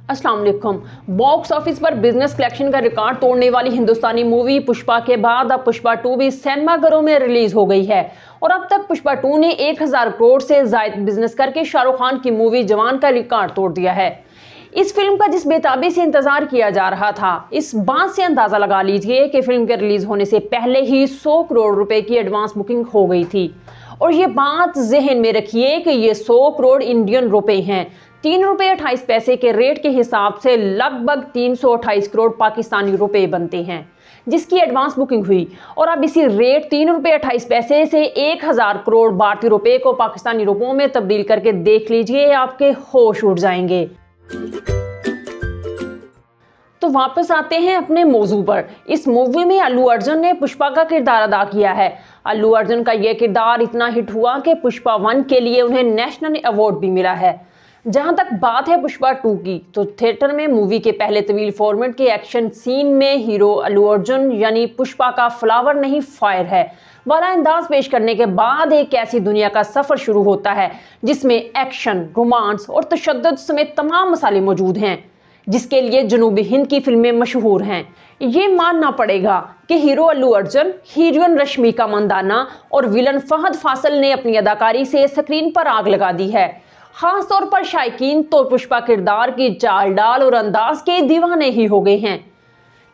अस्सलाम वालेकुम। Box office पर बिजनेस कलेक्शन का रिकॉर्ड तोड़ने वाली हिंदुस्तानी मूवी पुष्पा के बाद अब पुष्पा 2 भी सिनेमाघरों में रिलीज हो गई है और अब तक पुष्पा 2 ने 1000 करोड़ से ज्यादा बिजनेस करके शाहरुख खान की मूवी जवान का रिकॉर्ड तोड़ दिया है। इस फिल्म का जिस बेताबी से इंतजार किया जा रहा था, इस बात से अंदाजा लगा लीजिए कि फिल्म के रिलीज होने से पहले ही 100 करोड़ रुपए की एडवांस बुकिंग हो गई थी। और ये बात जहन में रखिए कि ये 100 करोड़ इंडियन रुपए हैं। 3 रुपए 28 पैसे के रेट के हिसाब से लगभग 328 करोड़ पाकिस्तानी रुपए बनते हैं, जिसकी एडवांस बुकिंग हुई। और अब इसी रेट 3 रुपए 28 पैसे से 1000 करोड़ भारतीय रुपए को पाकिस्तानी रुपयों में तब्दील करके देख लीजिए, आपके होश उड़ जाएंगे। तो वापस आते हैं अपने मौजू पर। इस मूवी में अल्लू अर्जुन ने पुष्पा का किरदार अदा किया है। अल्लू अर्जुन का यह किरदार इतना हिट हुआ कि पुष्पा 1 के लिए उन्हें नेशनल अवार्ड भी मिला है। जहां तक बात है पुष्पा 2 की, तो थिएटर में मूवी के पहले तवील फॉर्मेट के एक्शन सीन में हीरो अल्लू अर्जुन यानी पुष्पा का फ्लावर नहीं फायर है वाला अंदाज पेश करने के बाद एक ऐसी दुनिया का सफर शुरू होता है जिसमें एक्शन, रोमांस और तशद्दुद समेत तमाम मसाले मौजूद हैं, जिसके लिए जनूबी हिंद की फिल्में मशहूर हैं। ये मानना पड़ेगा कि हीरो अल्लू अर्जुन, हीरोइन रश्मिका मंदाना और विलन फहद फासिल ने अपनी अदाकारी से स्क्रीन पर आग लगा दी है। खास तौर पर शायकीन तो पुष्पा किरदार की चाल डाल और अंदाज के दीवाने ही हो गए हैं।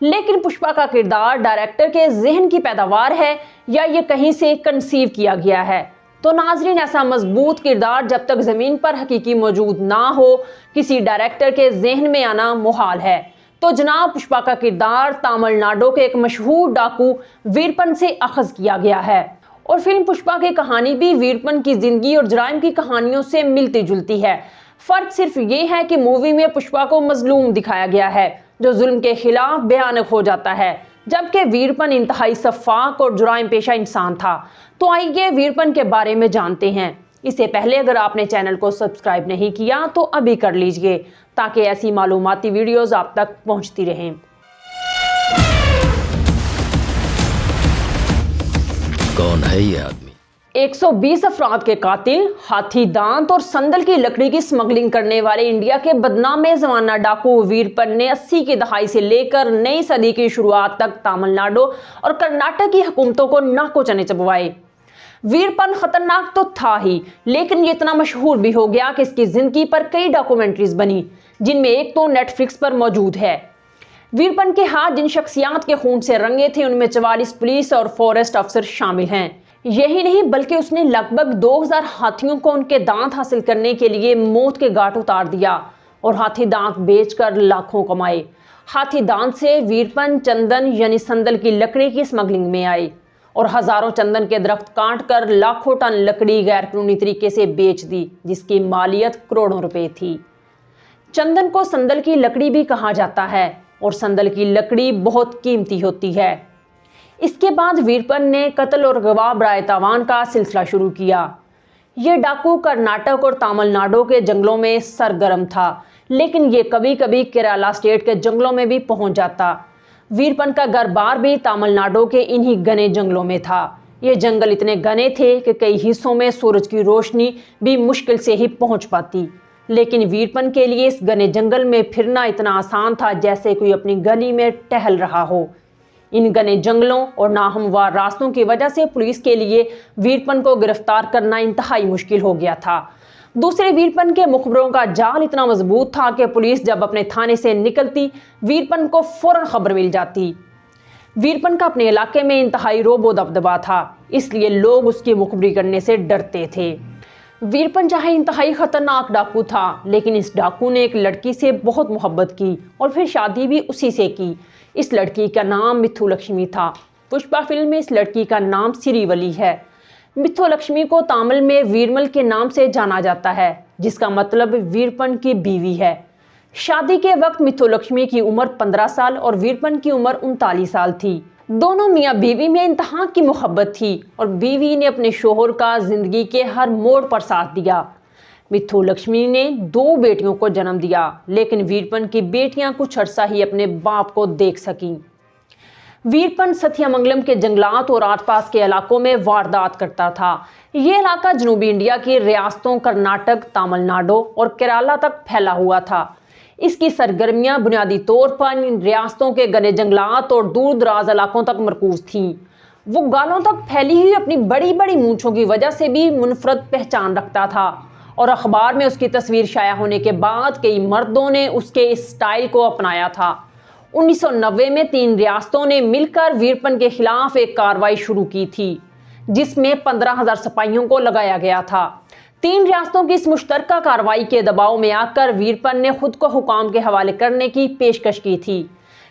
लेकिन पुष्पा का किरदार डायरेक्टर के जहन की पैदावार है या ये कहीं से कंसीव किया गया है? तो नाजरीन, ऐसा मजबूत किरदार जब तक जमीन पर हकीकी मौजूद ना हो, किसी डायरेक्टर के जहन में आना मुहाल है। तो जनाब, पुष्पा का किरदार तमिलनाडु के एक मशहूर डाकू वीरपन से अखज किया गया है और फिल्म पुष्पा की कहानी भी वीरपन की जिंदगी और जुराइम की कहानियों से मिलती जुलती है। फर्क सिर्फ ये है कि मूवी में पुष्पा को मजलूम दिखाया गया है जो जुल्म के खिलाफ भयानक हो जाता है, जबकि वीरपन इंतहाई शफ़ाफ और जुराइम पेशा इंसान था। तो आइए वीरपन के बारे में जानते हैं। इससे पहले अगर आपने चैनल को सब्सक्राइब नहीं किया तो अभी कर लीजिए, ताकि ऐसी मालूमाती वीडियोस आप तक पहुंचती रहें। कौन है ये आदमी? 120 अफराद के कातिल, हाथी दांत और संदल की लकड़ी की स्मगलिंग करने वाले इंडिया के बदनामे जमाना डाकू वीरपन ने 80 की दहाई से लेकर नई सदी की शुरुआत तक तमिलनाडु और कर्नाटक की हुकूमतों को नाको चने चबवाए। वीरपन खतरनाक तो था ही, लेकिन ये इतना मशहूर भी हो गया कि इसकी जिंदगी पर कई डॉक्यूमेंट्रीज बनी, जिनमें एक तो नेटफ्लिक्स पर मौजूद है। वीरपन के हाथ जिन शख्सियात के खून से रंगे थे उनमें 44 पुलिस और फॉरेस्ट अफसर शामिल हैं। यही नहीं बल्कि उसने लगभग 2000 हाथियों को उनके दांत हासिल करने के लिए मौत के घाट उतार दिया और हाथी दांत बेचकर लाखों कमाए। हाथी दांत से वीरपन चंदन यानी संदल की लकड़ी की स्मगलिंग में आए और हजारों चंदन के दरख्त काट कर लाखों टन लकड़ी गैर कानूनी तरीके से बेच दी, जिसकी मालियत करोड़ों रुपए थी। चंदन को संदल की लकड़ी भी कहा जाता है और संदल की लकड़ी बहुत कीमती होती है। इसके बाद वीरपन ने कत्ल और गवाह बराए तावान का सिलसिला शुरू किया। यह डाकू कर्नाटक और तमिलनाडु के जंगलों में सरगर्म था, लेकिन ये कभी कभी केरला स्टेट के जंगलों में भी पहुंच जाता। वीरपन का घर बार भी तमिलनाडु के इन्हीं घने जंगलों में था। ये जंगल इतने घने थे कि कई हिस्सों में सूरज की रोशनी भी मुश्किल से ही पहुंच पाती, लेकिन वीरपन के लिए इस घने जंगल में फिरना इतना आसान था जैसे कोई अपनी गली में टहल रहा हो। इन घने जंगलों और नाहमवार रास्तों की वजह से पुलिस के लिए वीरपन को गिरफ्तार करना इंतहाई मुश्किल हो गया था। दूसरे, वीरपन के मुखबरों का जाल इतना मजबूत था कि पुलिस जब अपने थाने से निकलती, वीरपन को फौरन खबर मिल जाती। वीरपन का अपने इलाके में इंतहाई रोबो दबदबा था, इसलिए लोग उसकी मुखबरी करने से डरते थे। वीरपन चाहे इंतहाई खतरनाक डाकू था, लेकिन इस डाकू ने एक लड़की से बहुत मोहब्बत की और फिर शादी भी उसी से की। इस लड़की का नाम मिथु लक्ष्मी था। पुष्पा फिल्म में इस लड़की का नाम श्रीवली है। मिथु लक्ष्मी को तमिल में वीरमल के नाम से जाना जाता है, जिसका मतलब वीरपन की बीवी है। शादी के वक्त मिथु लक्ष्मी की उम्र 15 साल और वीरपन की उम्र 39 साल थी। दोनों मियाँ बीवी में इंतहा की मोहब्बत थी और बीवी ने अपने शोहर का जिंदगी के हर मोड़ पर साथ दिया। मिथु लक्ष्मी ने 2 बेटियों को जन्म दिया, लेकिन वीरपन की बेटियां कुछ अरसा ही अपने बाप को देख सकीं। वीरपन सथियामंगलम के जंगलात और आसपास के इलाकों में वारदात करता था। ये इलाका जनूबी इंडिया की रियासतों कर्नाटक, तमिलनाडु और केरला तक फैला हुआ था। इसकी सरगर्मियां बुनियादी तौर पर इन रियासतों के घने जंगलात और दूर दराज इलाकों तक मरकूज थीं। वो गालों तक फैली हुई अपनी बड़ी बड़ी मूंछों की वजह से भी मुनफरद पहचान रखता था और अखबार में उसकी तस्वीर शाया होने के बाद कई मर्दों ने उसके इस स्टाइल को अपनाया था। 1990 में 3 रियासतों ने मिलकर वीरपन के खिलाफ एक कार्रवाई शुरू की थी जिसमें 15,000 सिपाहियों को लगाया गया था। 3 रियासतों की इस मुश्तरका कार्रवाई के दबाव में आकर वीरपन ने खुद को हुकाम के हवाले करने की पेशकश की थी,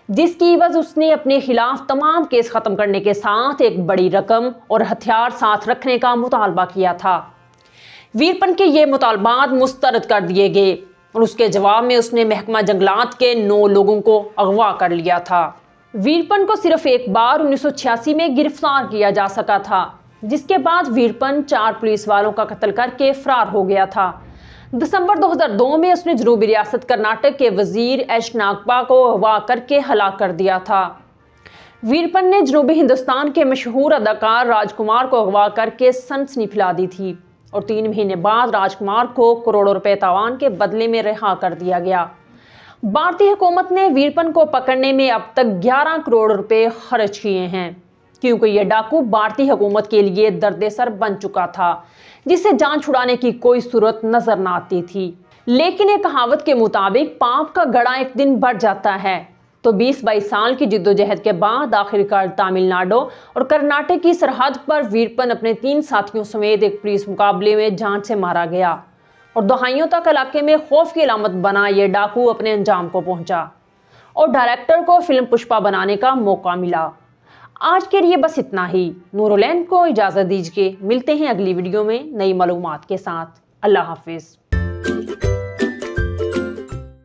जिसकी वजह उसने अपने खिलाफ तमाम केस खत्म करने के साथ एक बड़ी रकम और हथियार साथ रखने का मुतालबा किया था। वीरपन के ये मुतालबात मुस्तरद कर दिए गए और उसके जवाब में उसने महकमा जंगलात के 9 लोगों को अगवा कर लिया था। वीरपन को सिर्फ एक बार 1986 में गिरफ्तार किया जा सका था, जिसके बाद वीरपन 4 पुलिस वालों का कत्ल करके फरार हो गया था। दिसंबर 2002 में उसने जनूबी रियासत कर्नाटक के वजीर एच नागपा को अगवा करके हलाक कर दिया था। वीरपन ने जनूबी हिंदुस्तान के मशहूर अदाकार राजकुमार को अगवा करके सनसनी फैला दी थी और 3 महीने बाद राजकुमार को करोड़ों रुपए तावान के बदले में रिहा कर दिया गया। भारतीय हुकूमत ने वीरपन को पकड़ने में अब तक 11 करोड़ रुपए खर्च किए हैं, क्योंकि यह डाकू भारतीय हुकूमत के लिए दर्देसर बन चुका था, जिससे जान छुड़ाने की कोई सूरत नजर न आती थी। लेकिन एक कहावत के मुताबिक पाप का घड़ा एक दिन बढ़ जाता है, तो 20-22 साल की जिद्दोजहद के बाद आखिरकार तमिलनाडु और कर्नाटक की सरहद पर वीरपन अपने 3 साथियों समेत एक पुलिस मुकाबले में जान से मारा गया और दहाइयों तक इलाके में खौफ की अलामत बना यह डाकू अपने अंजाम को पहुंचा और डायरेक्टर को फिल्म पुष्पा बनाने का मौका मिला। आज के लिए बस इतना ही। नूरुलैन को इजाज़त दीजिए, मिलते हैं अगली वीडियो में नई मालूमात के साथ। अल्लाह हाफिज़।